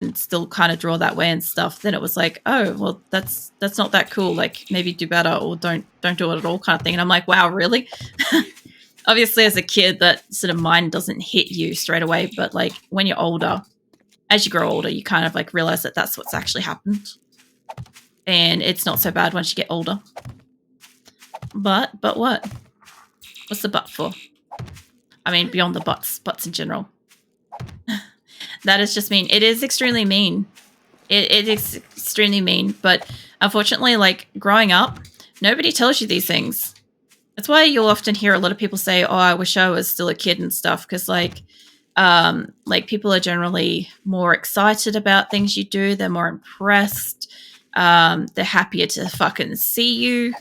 and still kind of draw that way and stuff, then it was like, oh, well, that's not that cool. Like, maybe do better or don't do it at all kind of thing. And I'm like, wow, really? Obviously, as a kid, that sort of mind doesn't hit you straight away. But like when you're older, as you grow older, you kind of like realize that that's what's actually happened. And it's not so bad once you get older. But what? What's the but for? I mean, beyond the butts in general. That is just mean. It is extremely mean. It is extremely mean. But unfortunately, like growing up, nobody tells you these things. That's why you'll often hear a lot of people say, oh, I wish I was still a kid and stuff. Because like people are generally more excited about things you do. They're more impressed. They're happier to fucking see you.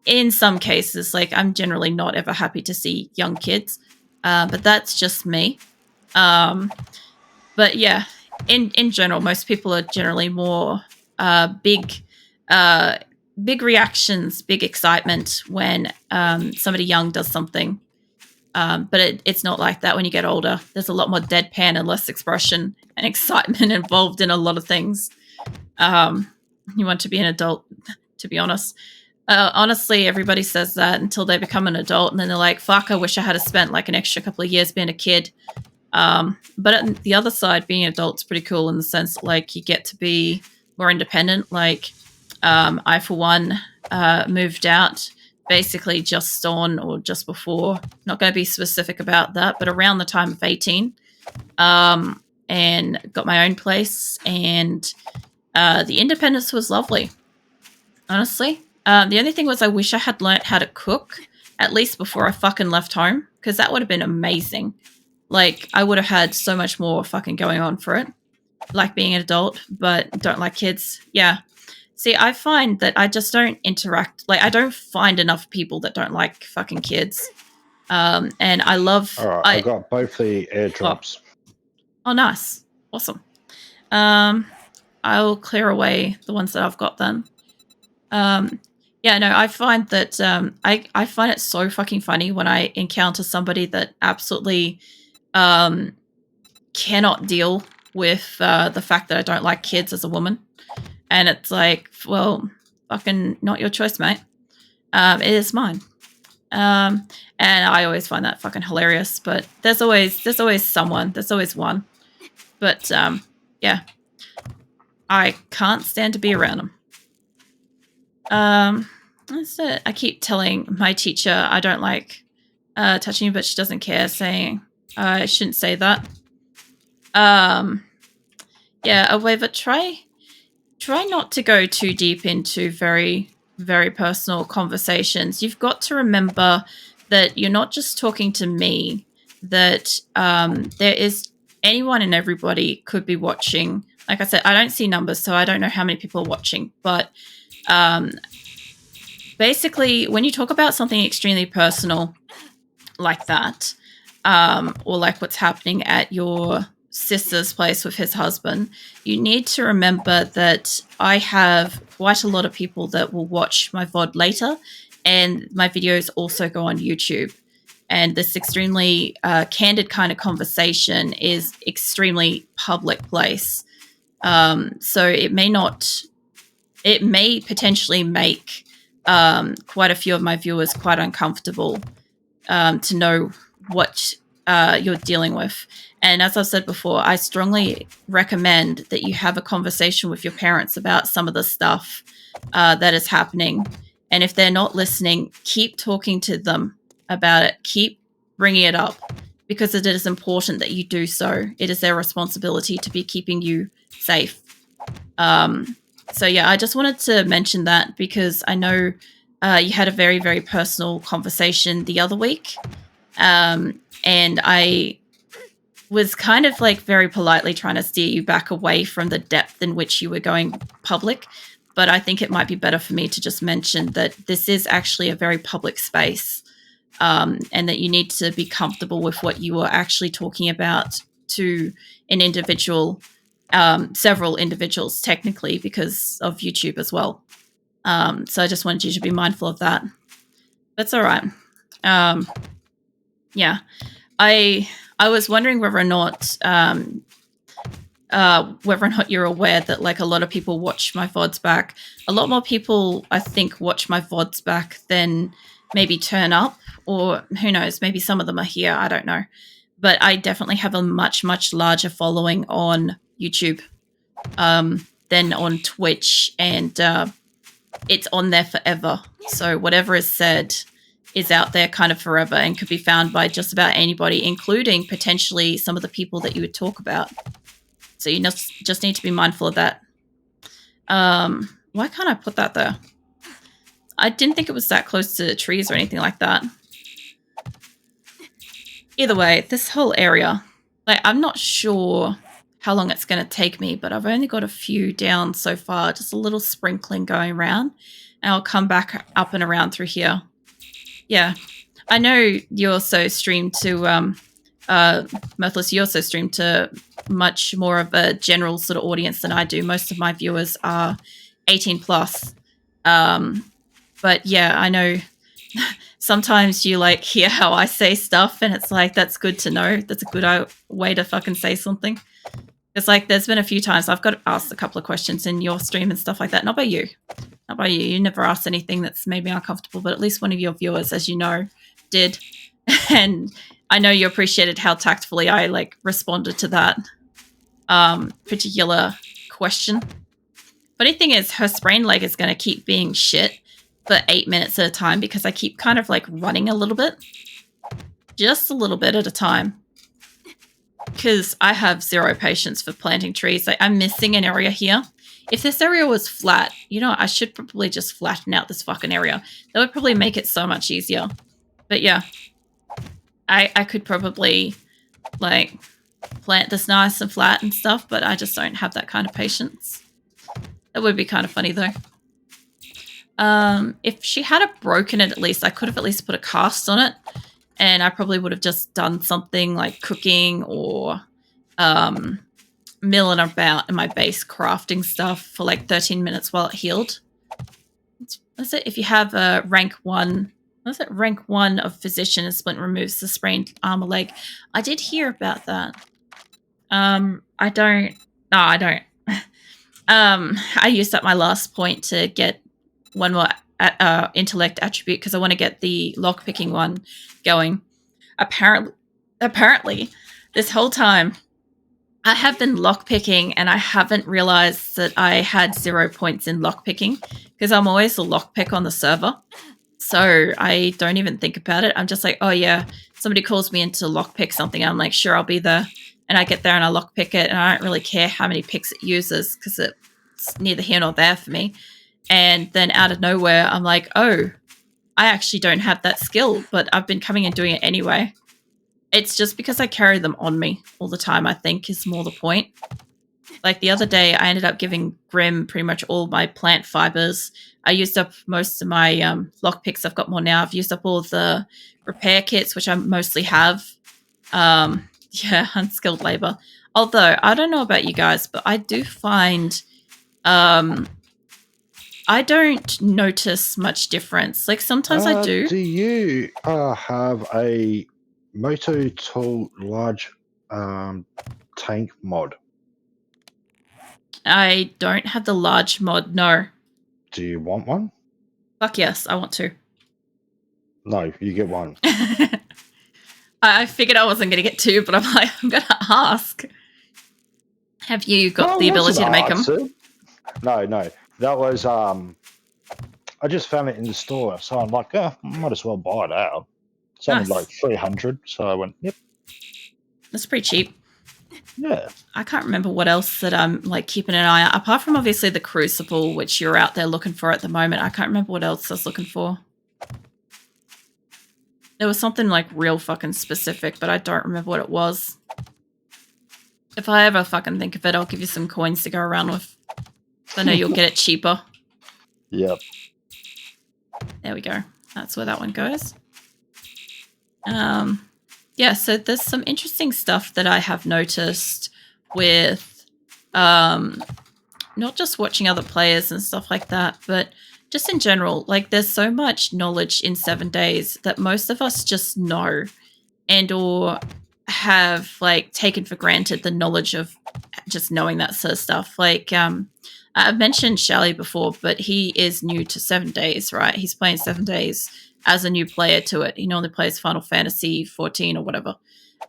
In some cases, like I'm generally not ever happy to see young kids. But that's just me. But yeah, in general, most people are generally more big reactions, big excitement when somebody young does something. But it's not like that when you get older. There's a lot more deadpan and less expression and excitement involved in a lot of things. You want to be an adult, to be honest. Honestly, everybody says that until they become an adult, and then they're like, fuck, I wish I had spent like an extra couple of years being a kid. But on the other side, being an adult's pretty cool in the sense that, like, you get to be more independent. Like, I, for one, moved out basically just on or just before, not going to be specific about that, but around the time of 18, and got my own place, and the independence was lovely, honestly. The only thing was I wish I had learnt how to cook, at least before I fucking left home, because that would have been amazing. Like, I would have had so much more fucking going on for it. Like being an adult, but don't like kids. Yeah. See, I find that I just don't interact. Like, I don't find enough people that don't like fucking kids. And I love... All right, I got both the airdrops. Oh, nice. Awesome. I'll clear away the ones that I've got then. Yeah, no, I find that I find it so fucking funny when I encounter somebody that absolutely cannot deal with the fact that I don't like kids as a woman. And it's like, well, fucking not your choice, mate. It is mine. And I always find that fucking hilarious. But there's always someone. There's always one. But yeah, I can't stand to be around them. That's it. I keep telling my teacher I don't like touching you, but she doesn't care, saying I shouldn't say that. Yeah, however, try not to go too deep into very, very personal conversations. You've got to remember that you're not just talking to me, that there is anyone and everybody could be watching. Like I said, I don't see numbers, so I don't know how many people are watching. But basically, when you talk about something extremely personal like that, or like what's happening at your sister's place with his husband, you need to remember that I have quite a lot of people that will watch my VOD later, and my videos also go on YouTube. And this extremely candid kind of conversation is extremely public place. So it may potentially make quite a few of my viewers quite uncomfortable to know what you're dealing with. And as I've said before, I strongly recommend that you have a conversation with your parents about some of the stuff that is happening. And if they're not listening, keep talking to them about it. Keep bringing it up, because it is important that you do so. It is their responsibility to be keeping you safe. So yeah, I just wanted to mention that, because I know you had a very, very personal conversation the other week. And I was kind of like very politely trying to steer you back away from the depth in which you were going public. But I think it might be better for me to just mention that this is actually a very public space, and that you need to be comfortable with what you are actually talking about to an individual, several individuals technically, because of YouTube as well. So I just wanted you to be mindful of that. That's all right. Yeah. I was wondering whether or not whether or not you're aware that like a lot of people watch my VODs back. A lot more people, I think, watch my VODs back than maybe turn up, or who knows, maybe some of them are here. I don't know. But I definitely have a much, much larger following on YouTube than on Twitch, and it's on there forever. So whatever is said is out there kind of forever and could be found by just about anybody, including potentially some of the people that you would talk about. So you just need to be mindful of that. Why can't I put that there? I didn't think it was that close to trees or anything like that. Either way, this whole area, like, I'm not sure how long it's going to take me, but I've only got a few down so far, just a little sprinkling going around, and I'll come back up and around through here. Yeah, I know you also stream to, Mirthless, you also stream to much more of a general sort of audience than I do. Most of my viewers are 18 plus. But yeah, I know sometimes you like hear how I say stuff and it's like, that's good to know. That's a good way to fucking say something. It's like, there's been a few times I've got asked a couple of questions in your stream and stuff like that. Not by you. Not by you. You never asked anything that's made me uncomfortable, but at least one of your viewers, as you know, did. And I know you appreciated how tactfully I like responded to that particular question. Funny thing is, her sprained leg is going to keep being shit for 8 minutes at a time because I keep kind of like running a little bit. Just a little bit at a time. Because I have zero patience for planting trees. Like, I'm missing an area here. If this area was flat, you know, I should probably just flatten out this fucking area. That would probably make it so much easier. But yeah, I could probably like plant this nice and flat and stuff, but I just don't have that kind of patience. That would be kind of funny though. If she had broken it, at least I could have at least put a cast on it. And I probably would have just done something like cooking or milling about in my base crafting stuff for like 13 minutes while it healed. That's it. If you have a rank 1, what's it? Rank 1 of physician and splint removes the sprained arm or leg. I did hear about that. I don't. No, I don't. I used up my last point to get one more intellect attribute because I want to get the lockpicking one going. Apparently, this whole time I have been lockpicking and I haven't realized that I had 0 points in lockpicking because I'm always the lockpick on the server. So I don't even think about it. I'm just like, oh yeah, somebody calls me in to lockpick something. I'm like, sure, I'll be there. And I get there and I lockpick it and I don't really care how many picks it uses because it's neither here nor there for me. And then out of nowhere, I'm like, oh, I actually don't have that skill, but I've been coming and doing it anyway. It's just because I carry them on me all the time, I think, is more the point. Like the other day, I ended up giving Grim pretty much all my plant fibers. I used up most of my lockpicks. I've got more now. I've used up all of the repair kits, which I mostly have. Yeah, unskilled labor. Although, I don't know about you guys, but I do find... I don't notice much difference. Like sometimes I do. Do you have a Moto Tool large tank mod? I don't have the large mod, no. Do you want one? Fuck yes, I want to. No, you get one. I figured I wasn't going to get two, but I'm like, I'm going to ask. Have you got the ability to make them? No. That was, I just found it in the store, so I'm like, I might as well buy it out. It's only like 300, so I went, yep. That's pretty cheap. Yeah. I can't remember what else that I'm like keeping an eye on. Apart from obviously the Crucible, which you're out there looking for at the moment. I can't remember what else I was looking for. There was something like real fucking specific, but I don't remember what it was. If I ever fucking think of it, I'll give you some coins to go around with. I know you'll get it cheaper. Yep. There we go. That's where that one goes. Yeah, so there's some interesting stuff that I have noticed with not just watching other players and stuff like that, but just in general. Like, there's so much knowledge in 7 days that most of us just know and or have like taken for granted the knowledge of just knowing that sort of stuff. Like I've mentioned Shelly before, but he is new to 7 days, right? He's playing 7 days as a new player to it. He normally plays Final Fantasy 14 or whatever.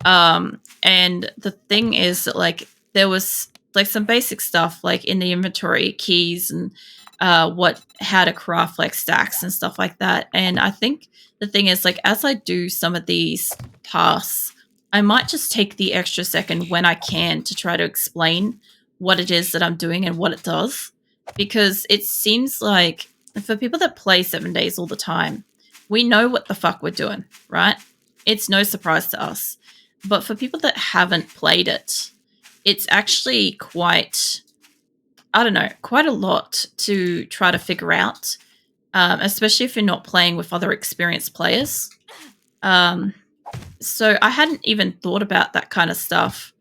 And the thing is that like there was like some basic stuff like in the inventory keys and how to craft like stacks and stuff like that. And I think the thing is like as I do some of these tasks, I might just take the extra second when I can to try to explain what it is that I'm doing and what it does. Because it seems like for people that play 7 days all the time, we know what the fuck we're doing, right? It's no surprise to us. But for people that haven't played it, it's actually quite, I don't know, quite a lot to try to figure out, especially if you're not playing with other experienced players. So I hadn't even thought about that kind of stuff.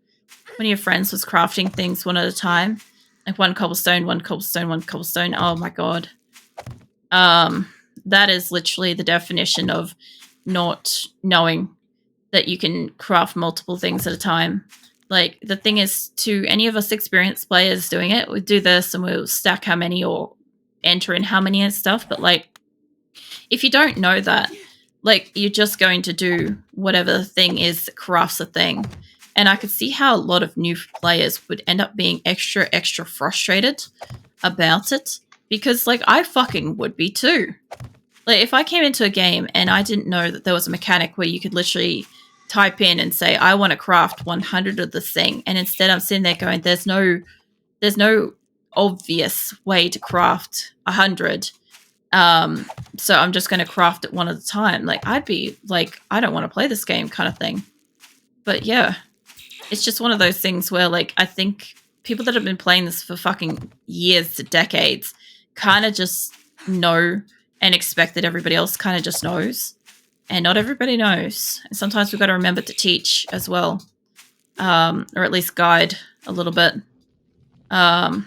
One of your friends was crafting things one at a time, like one cobblestone, one cobblestone, one cobblestone. Oh my god. That is literally the definition of not knowing that you can craft multiple things at a time. Like the thing is, to any of us experienced players doing it, we do this and we'll stack how many or enter in how many and stuff. But like, if you don't know that, like you're just going to do whatever the thing is that crafts a thing. And I could see how a lot of new players would end up being extra frustrated about it. Because like I fucking would be too. Like if I came into a game and I didn't know that there was a mechanic where you could literally type in and say, I want to craft 100 of this thing. And instead I'm sitting there going, there's no obvious way to craft 100. So I'm just going to craft it one at a time. Like I'd be like, I don't want to play this game kind of thing. But yeah, it's just one of those things where like, I think people that have been playing this for fucking years to decades kind of just know and expect that everybody else kind of just knows. And not everybody knows. And sometimes we've got to remember to teach as well. Or at least guide a little bit. So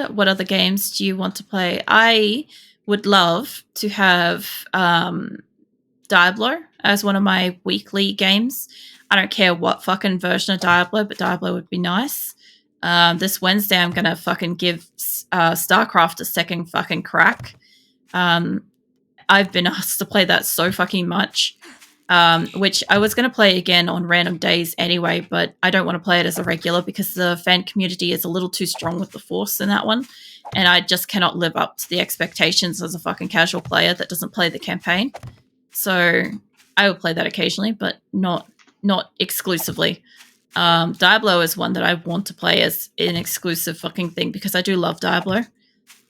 what other games do you want to play? I would love to have Diablo as one of my weekly games. I don't care what fucking version of Diablo, but Diablo would be nice. This Wednesday I'm going to fucking give StarCraft a second fucking crack. I've been asked to play that so fucking much, which I was going to play again on random days anyway, but I don't want to play it as a regular because the fan community is a little too strong with the Force in that one, and I just cannot live up to the expectations as a fucking casual player that doesn't play the campaign. So I will play that occasionally, but not exclusively. Diablo is one that I want to play as an exclusive fucking thing because I do love Diablo,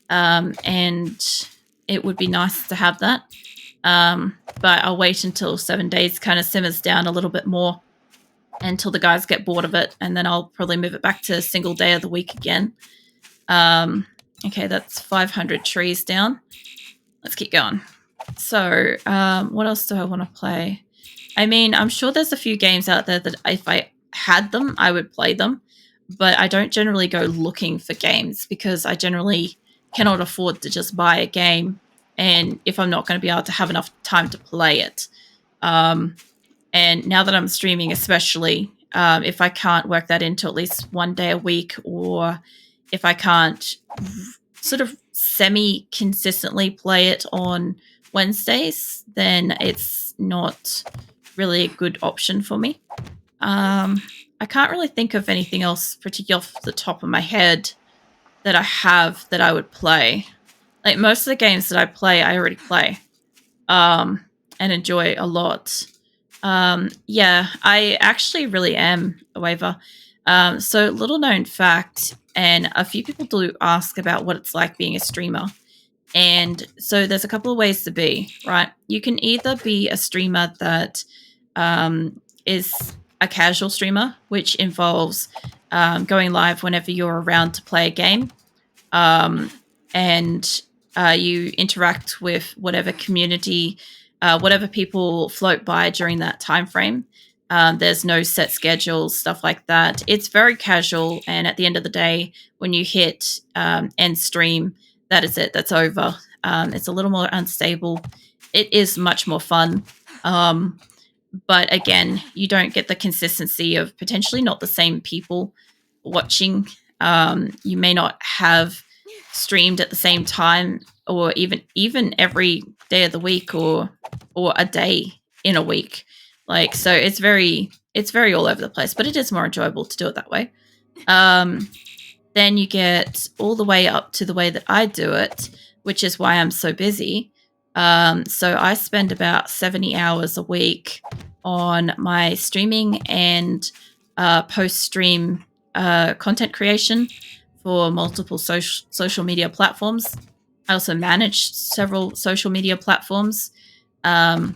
and it would be nice to have that. But I'll wait until 7 days kind of simmers down a little bit more until the guys get bored of it, and then I'll probably move it back to a single day of the week again. Okay, that's 500 trees down. Let's keep going. So, what else do I want to play? I mean, I'm sure there's a few games out there that if I had them, I would play them, but I don't generally go looking for games because I generally cannot afford to just buy a game, and if I'm not going to be able to have enough time to play it. And now that I'm streaming, especially, if I can't work that into at least one day a week, or if I can't sort of semi-consistently play it on Wednesdays, then it's not really a good option for me. I can't really think of anything else particular off the top of my head that I have that I would play. Like most of the games that I play, I already play, and enjoy a lot. Yeah, I actually really am a waiver. So little known fact, and a few people do ask about what it's like being a streamer. And so there's a couple of ways to be, right? You can either be a streamer that is a casual streamer, which involves going live whenever you're around to play a game, and you interact with whatever community, whatever people float by during that time frame. There's no set schedule, stuff like that. It's very casual, and at the end of the day, when you hit end stream, that is it. That's over. It's a little more unstable. It is much more fun. but again, you don't get the consistency of potentially not the same people watching. You may not have streamed at the same time, or even every day of the week, or a day in a week. Like, so it's very all over the place, but it is more enjoyable to do it that way. Then you get all the way up to the way that I do it, which is why I'm so busy. So I spend about 70 hours a week on my streaming and post-stream content creation for multiple social media platforms. I also manage several social media platforms and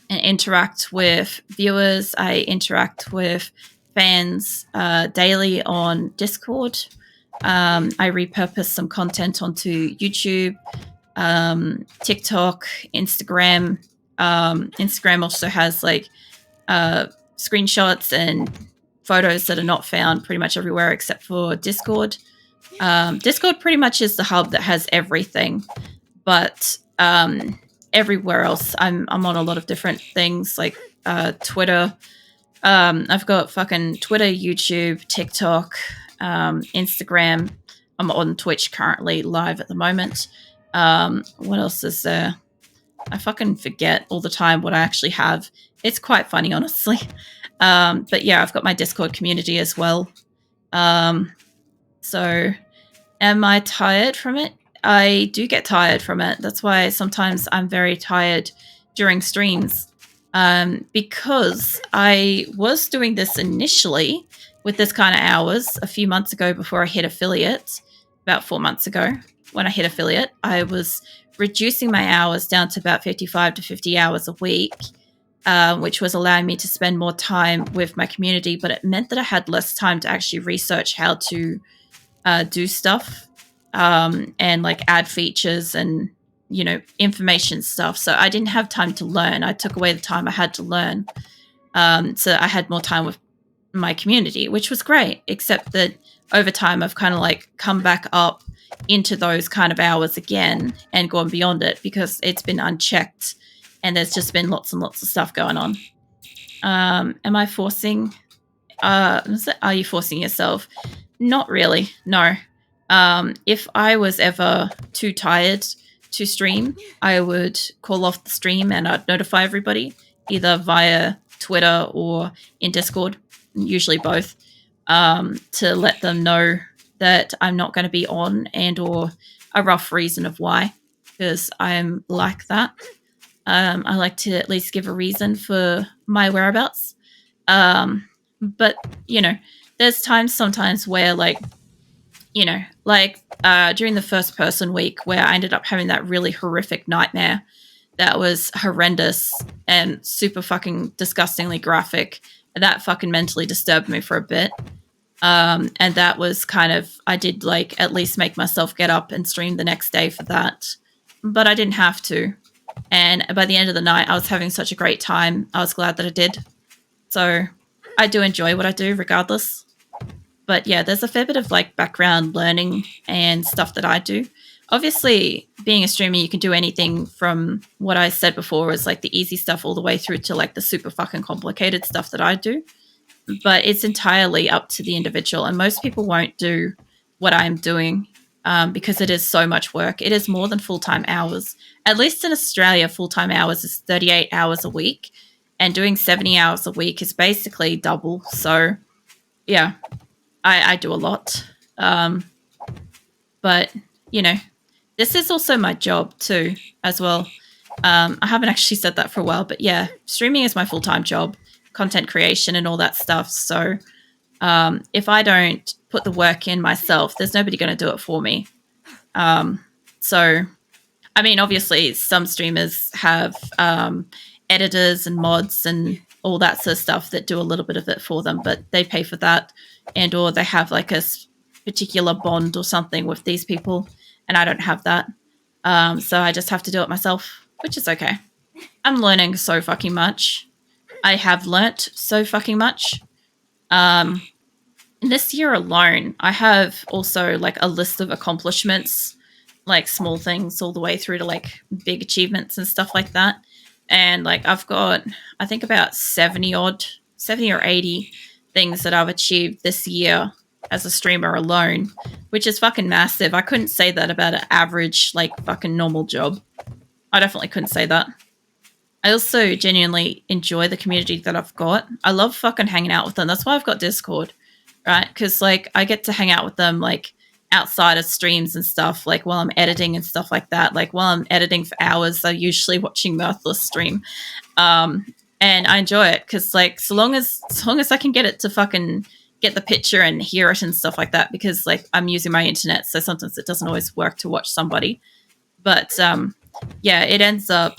interact with viewers. I interact with fans daily on Discord. I repurpose some content onto YouTube, TikTok, Instagram. Instagram also has like screenshots and photos that are not found pretty much everywhere except for Discord. Discord pretty much is the hub that has everything, but everywhere else, I'm on a lot of different things like Twitter. I've got fucking Twitter, YouTube, TikTok, Instagram. I'm on Twitch currently, live at the moment. What else is there? I fucking forget all the time what I actually have. It's quite funny, honestly. But yeah, I've got my Discord community as well. So am I tired from it? I do get tired from it. That's why sometimes I'm very tired during streams. Because I was doing this initially with this kind of hours a few months ago before I hit affiliate, about 4 months ago when I hit affiliate. I was reducing my hours down to about 55 to 50 hours a week, which was allowing me to spend more time with my community, but it meant that I had less time to actually research how to do stuff and like add features and, you know, information stuff. So I didn't have time to learn. I took away the time I had to learn. So I had more time with my community, which was great, except that over time I've kind of like come back up into those kind of hours again and gone beyond it because it's been unchecked and there's just been lots and lots of stuff going on. Am I forcing? Are you forcing yourself? Not really, no. If I was ever too tired to stream, I would call off the stream and I'd notify everybody either via Twitter or in Discord, usually both, to let them know that I'm not going to be on and or a rough reason of why, because I'm like that. I like to at least give a reason for my whereabouts. But, you know, there's times sometimes where like, you know, like during the first person week where I ended up having that really horrific nightmare that was horrendous and super fucking disgustingly graphic. That fucking mentally disturbed me for a bit. And that was kind of, I did like at least make myself get up and stream the next day for that. But I didn't have to. And by the end of the night, I was having such a great time. I was glad that I did. So I do enjoy what I do regardless. But yeah, there's a fair bit of like background learning and stuff that I do. Obviously, being a streamer, you can do anything from what I said before is like the easy stuff all the way through to like the super fucking complicated stuff that I do. But it's entirely up to the individual. And most people won't do what I'm doing because it is so much work. It is more than full-time hours. At least in Australia, full-time hours is 38 hours a week. And doing 70 hours a week is basically double. So, yeah, I do a lot. But, you know, this is also my job too, as well. I haven't actually said that for a while, but yeah, streaming is my full-time job, content creation and all that stuff. So if I don't put the work in myself, there's nobody going to do it for me. So, I mean, obviously some streamers have editors and mods and all that sort of stuff that do a little bit of it for them, but they pay for that, and or they have like a particular bond or something with these people, and I don't have that. So I just have to do it myself, which is okay. I'm learning so fucking much. I have learnt so fucking much. This year alone, I have also like a list of accomplishments, like small things all the way through to like big achievements and stuff like that. and like I've got, I think about 70 or 80 things that I've achieved this year as a streamer alone, which is fucking massive. I couldn't say that about an average, like, fucking normal job. I definitely couldn't say that. I also genuinely enjoy the community that I've got. I love fucking hanging out with them. That's why I've got Discord, right? Because like I get to hang out with them like outside of streams and stuff, like while I'm editing and stuff like that. Like while I'm editing for hours, I'm usually watching Mirthless stream, um, and I enjoy it because like so long as I can get it to fucking get the picture and hear it and stuff like that, because like I'm using my internet, so sometimes it doesn't always work to watch somebody, but yeah, it ends up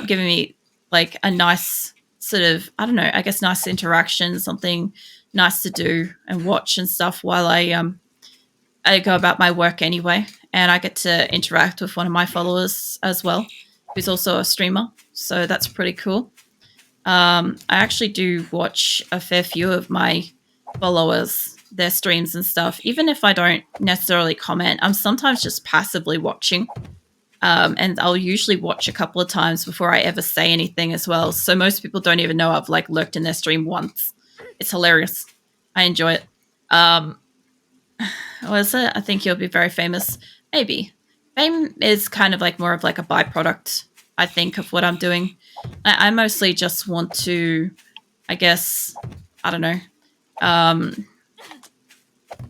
giving me like a nice sort of, I don't know, I guess nice interaction, something nice to do and watch and stuff while I go about my work anyway, and I get to interact with one of my followers as well, who's also a streamer, so that's pretty cool. I actually do watch a fair few of my followers, their streams and stuff, even if I don't necessarily comment. I'm sometimes just passively watching, and I'll usually watch a couple of times before I ever say anything as well. So most people don't even know I've like lurked in their stream once. It's hilarious. I enjoy it. Um, what is it? I think you'll be very famous. Maybe. Fame is kind of like more of like a byproduct, I think, of what I'm doing. I mostly just want to, I guess, I don't know. Um,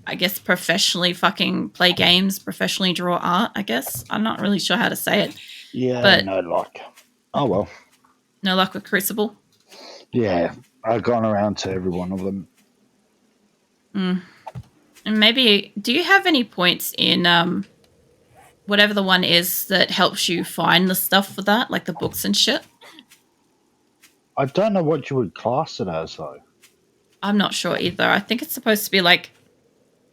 I guess professionally fucking play games, professionally draw art, I guess. I'm not really sure how to say it. Yeah, But no luck. Oh well. no luck with Crucible. Yeah, I've gone around to every one of them. Mm. And maybe, do you have any points in whatever the one is that helps you find the stuff for that, like the books and shit? I don't know what you would class it as though. I'm not sure either. I think it's supposed to be like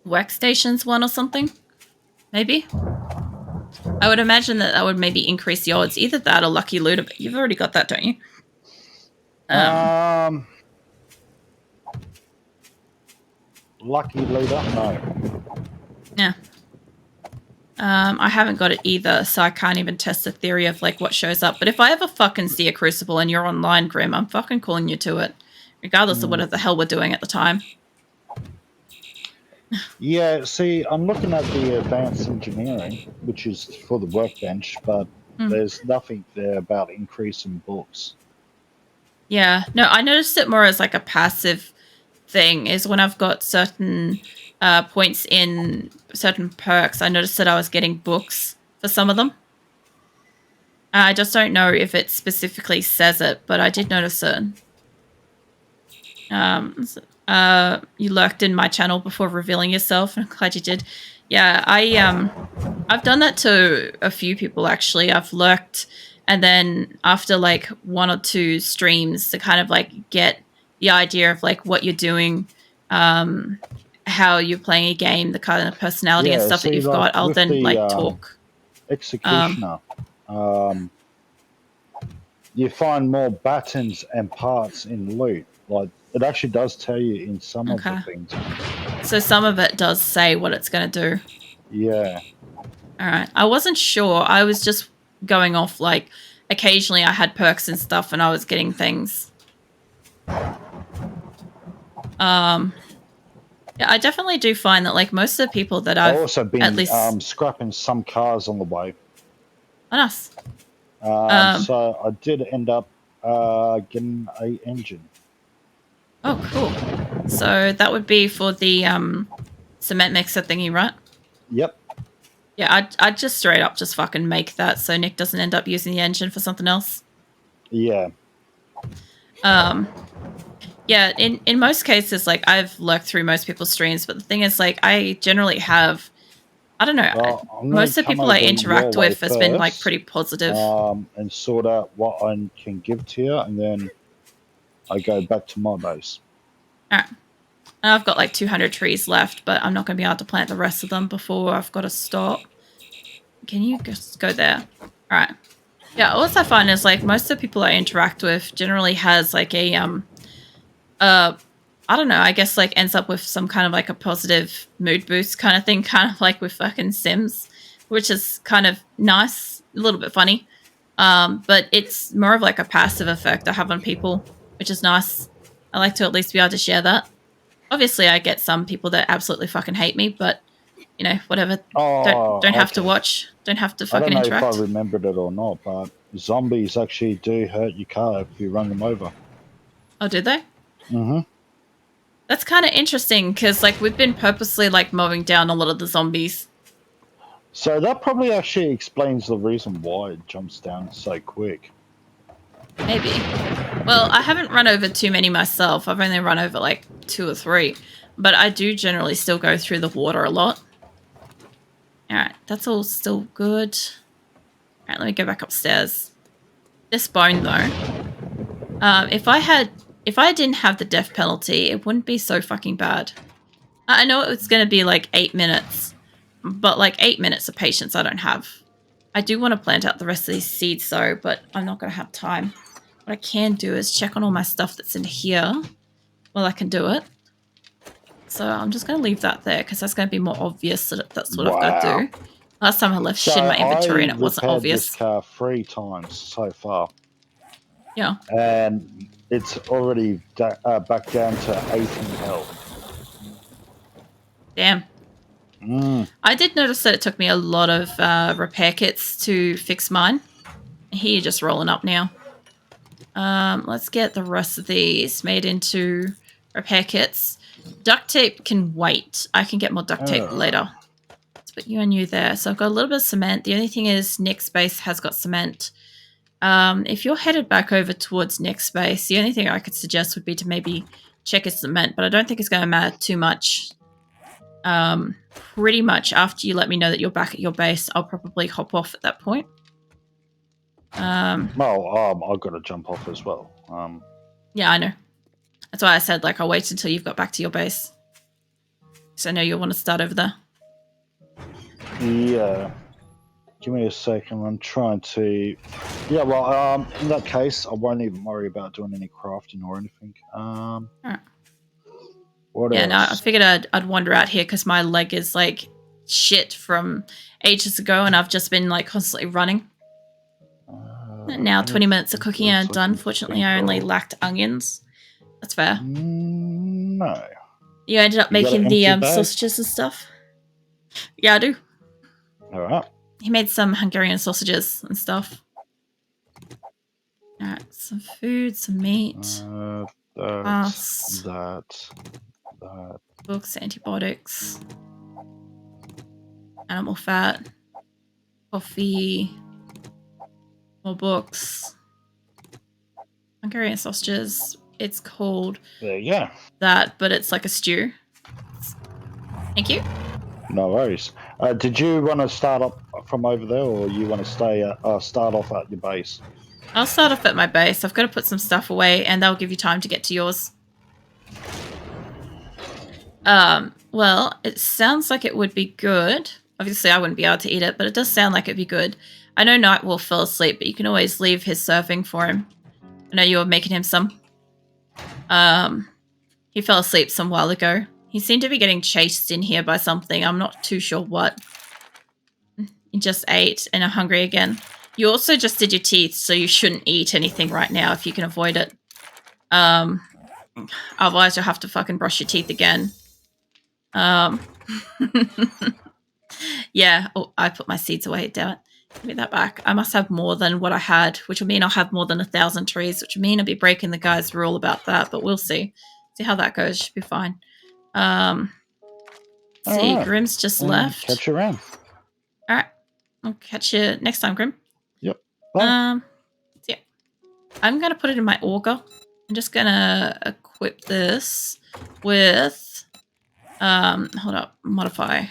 workstations one or something. Maybe. I would imagine that would maybe increase the odds. Either that or Lucky Looter, but you've already got that, don't you? Lucky Looter? No. Yeah. I haven't got it either, so I can't even test the theory of like what shows up. But if I ever fucking see a Crucible and you're online, Grim, I'm fucking calling you to it, regardless of what the hell we're doing at the time. Yeah, see, I'm looking at the advanced engineering, which is for the workbench, but there's nothing there about increasing books. Yeah, no, I noticed it more as like a passive thing, is when I've got certain points in certain perks, I noticed that I was getting books for some of them. I just don't know if it specifically says it, but I did notice it. You lurked in my channel before revealing yourself, and I'm glad you did. Yeah, I've done that to a few people actually. I've lurked, and then after like one or two streams to kind of like get the idea of like what you're doing, how you're playing a game, the kind of personality and stuff that you've got, I'll then like talk. Executioner. You find more buttons and parts in loot. Like it actually does tell you in some of the things. So some of it does say what it's going to do. Yeah. All right. I wasn't sure. I was just going off like occasionally I had perks and stuff and I was getting things. Yeah, I definitely do find that like most of the people that I've also been at least scrapping some cars on the way. Oh, nice. So I did end up getting a engine. Oh, cool. So that would be for the cement mixer thingy, right? Yep. Yeah, I'd just straight up just fucking make that so Nick doesn't end up using the engine for something else. Yeah. Yeah, in most cases, like I've lurked through most people's streams, but the thing is, like I generally have, I don't know, well, most of the people I interact with has been like pretty positive. And sort out what I can give to you, and then I go back to my base. All right. And I've got like 200 trees left, but I'm not going to be able to plant the rest of them before I've got to stop. Can you just go there? All right. Yeah, what I find is like most of the people I interact with generally has like a I don't know, I guess like ends up with some kind of like a positive mood boost kind of thing, kind of like with fucking Sims, which is kind of nice, a little bit funny. But it's more of like a passive effect I have on people, which is nice. I like to at least be able to share that. Obviously, I get some people that absolutely fucking hate me, but you know, whatever. Oh, Don't have to okay. watch. Don't have to I don't fucking know if I interact. remembered it or not, but zombies actually do hurt your car if you run them over. Oh, did they? Mm-hmm. That's kind of interesting because like we've been purposely like mowing down a lot of the zombies. So that probably actually explains the reason why it jumps down so quick. Maybe. Well, I haven't run over too many myself. I've only run over like 2 or 3. But I do generally still go through the water a lot. Alright, that's all still good. Alright, let me go back upstairs. This bone, though. If I didn't have the death penalty, it wouldn't be so fucking bad. I know it's going to be like 8 minutes. But like 8 minutes of patience I don't have. I do want to plant out the rest of these seeds, though, but I'm not going to have time. What I can do is check on all my stuff that's in here while I can do it. So I'm just going to leave that there because that's going to be more obvious that that's what I've got to do. Last time I left shit in my inventory and it wasn't obvious. This car 3 times so far. Yeah. And it's already back down to 18 health. Damn. I did notice that it took me a lot of repair kits to fix mine. Here you're just rolling up now. Let's get the rest of these made into repair kits. Duct tape can wait. I can get more duct tape later. Let's put you and you there. So I've got a little bit of cement. The only thing is Nick's base has got cement. If you're headed back over towards Nick's base, the only thing I could suggest would be to maybe check his cement, but I don't think it's going to matter too much. Pretty much after you let me know that you're back at your base, I'll probably hop off at that point. I've got to jump off as well. Yeah, I know. That's why I said, like, I'll wait until you've got back to your base. So I know you'll want to start over there. Yeah. Give me a second. I'm trying to... Yeah, well, in that case, I won't even worry about doing any crafting or anything. Right. What else? No, I figured I'd wander out here because my leg is, like, shit from ages ago and I've just been, like, constantly running. Now 20 minutes of cooking are done. Fortunately, I only lacked onions. That's fair. No. You ended up making the sausages and stuff? Yeah, I do. Alright. He made some Hungarian sausages and stuff. Alright, some food, some meat. That. Books, antibiotics. Animal fat. Coffee. More books. Hungarian sausages. It's called... There you go. That, but it's like a stew. Thank you. No worries. Did you want to start up from over there, or you want to start off at your base? I'll start off at my base. I've got to put some stuff away, and that'll give you time to get to yours. Well, it sounds like it would be good. Obviously, I wouldn't be able to eat it, but it does sound like it'd be good. I know Nightwolf fell asleep, but you can always leave his surfing for him. I know you were making him some. He fell asleep some while ago. He seemed to be getting chased in here by something. I'm not too sure what. He just ate and are hungry again. You also just did your teeth, so you shouldn't eat anything right now if you can avoid it. Otherwise, you'll have to fucking brush your teeth again. Yeah. Oh, I put my seeds away. Damn it. Give me that back. I must have more than what I had, which will mean I'll have more than 1,000 trees, which will mean I'll be breaking the guy's rule about that, but we'll see. See how that goes. Should be fine. See, Grim's just left. Catch you around. All right. I'll catch you next time, Grim. Yep. Bye. Yeah. I'm going to put it in my auger. I'm just going to equip this with, hold up, modify.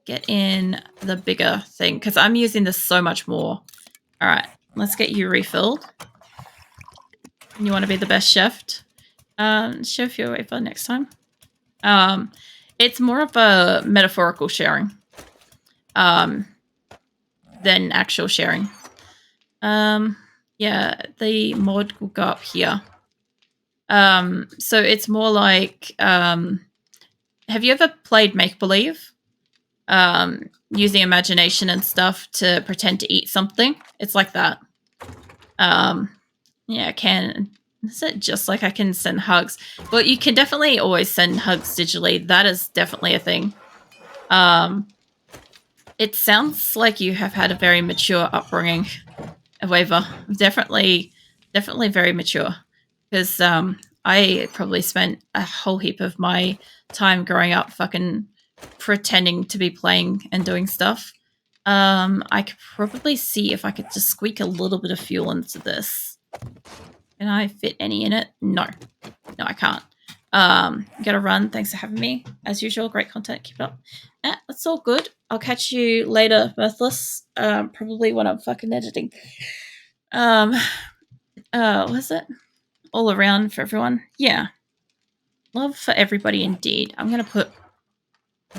Get in the bigger thing, because I'm using this so much more. All right. Let's get you refilled. You want to be the best chef? Chef, you'll wait for next time. It's more of a metaphorical sharing than actual sharing. Yeah, the mod will go up here. So it's more like, have you ever played make-believe? Using imagination and stuff to pretend to eat something? It's like that. Yeah, I can. Is it just like I can send hugs? Well, you can definitely always send hugs digitally. That is definitely a thing. It sounds like you have had a very mature upbringing, Waver. Definitely very mature. Because I probably spent a whole heap of my time growing up fucking pretending to be playing and doing stuff. I could probably see if I could just squeak a little bit of fuel into this. Can I fit any in it? No. No, I can't. Gotta run. Thanks for having me. As usual, great content. Keep it up. That's all good. I'll catch you later, Mirthless. Probably when I'm fucking editing. What's it? All around for everyone. Yeah. Love for everybody indeed. I'm gonna put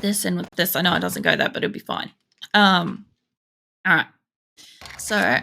this in with this. I know it doesn't go there, but it'll be fine. Alright. So